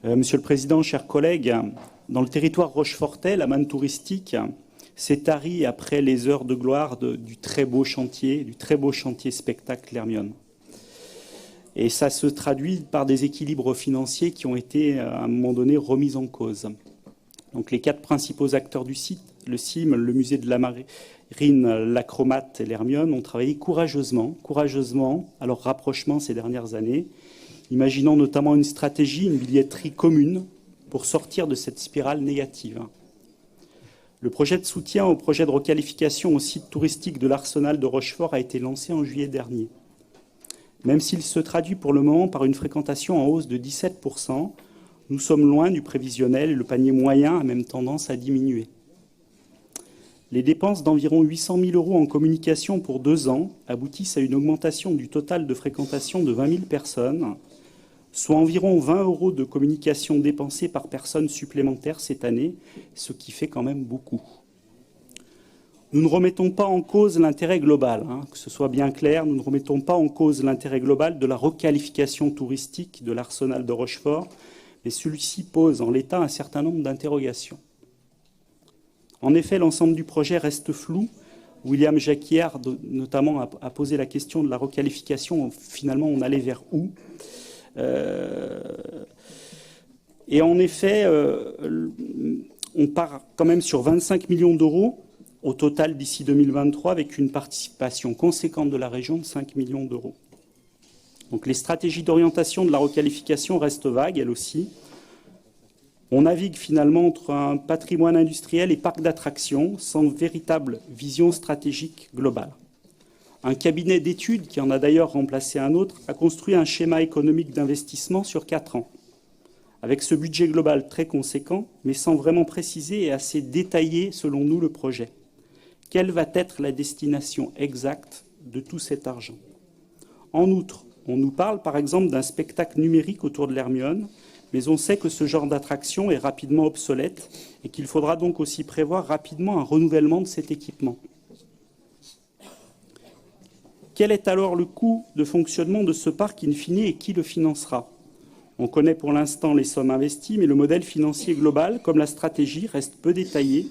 Monsieur le Président, chers collègues, dans le territoire rochefortais, la manne touristique s'est tarie après les heures de gloire du très beau chantier spectacle L'Hermione. Et ça se traduit par des équilibres financiers qui ont été à un moment donné remis en cause. Donc les 4 principaux acteurs du site, le CIM, le musée de la marine, l'Acromate et l'Hermione, ont travaillé courageusement à leur rapprochement ces dernières années, imaginant notamment une stratégie, une billetterie commune pour sortir de cette spirale négative. Le projet de soutien au projet de requalification au site touristique de l'Arsenal de Rochefort a été lancé en juillet dernier. Même s'il se traduit pour le moment par une fréquentation en hausse de 17%, nous sommes loin du prévisionnel et le panier moyen a même tendance à diminuer. Les dépenses d'environ 800 000 € en communication pour 2 ans aboutissent à une augmentation du total de fréquentation de 20 000 personnes, soit environ 20 € de communication dépensée par personne supplémentaire cette année, ce qui fait quand même beaucoup. Nous ne remettons pas en cause l'intérêt global, que ce soit bien clair, nous ne remettons pas en cause l'intérêt global de la requalification touristique de l'Arsenal de Rochefort, mais celui-ci pose en l'état un certain nombre d'interrogations. En effet, l'ensemble du projet reste flou. William Jacquière, notamment, a posé la question de la requalification. Finalement, on allait vers où ? Et en effet, on part quand même sur 25 millions d'euros au total d'ici 2023, avec une participation conséquente de la région de 5 millions d'euros. Donc les stratégies d'orientation de la requalification restent vagues, elles aussi. On navigue finalement entre un patrimoine industriel et parc d'attractions sans véritable vision stratégique globale. Un cabinet d'études, qui en a d'ailleurs remplacé un autre, a construit un schéma économique d'investissement sur 4 ans, avec ce budget global très conséquent, mais sans vraiment préciser et assez détailler, selon nous, le projet. Quelle va être la destination exacte de tout cet argent ? En outre, on nous parle par exemple d'un spectacle numérique autour de l'Hermione, mais on sait que ce genre d'attraction est rapidement obsolète et qu'il faudra donc aussi prévoir rapidement un renouvellement de cet équipement. Quel est alors le coût de fonctionnement de ce parc in fine et qui le financera ? On connaît pour l'instant les sommes investies, mais le modèle financier global, comme la stratégie, reste peu détaillé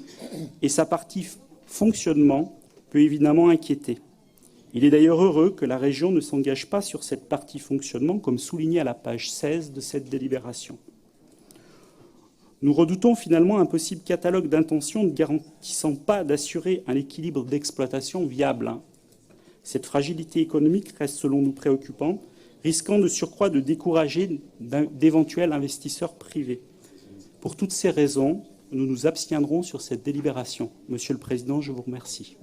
et sa partie fonctionnement peut évidemment inquiéter. Il est d'ailleurs heureux que la région ne s'engage pas sur cette partie fonctionnement, comme souligné à la page 16 de cette délibération. Nous redoutons finalement un possible catalogue d'intentions ne garantissant pas d'assurer un équilibre d'exploitation viable. Cette fragilité économique reste selon nous préoccupante, risquant de surcroît de décourager d'éventuels investisseurs privés. Pour toutes ces raisons, nous nous abstiendrons sur cette délibération. Monsieur le Président, je vous remercie.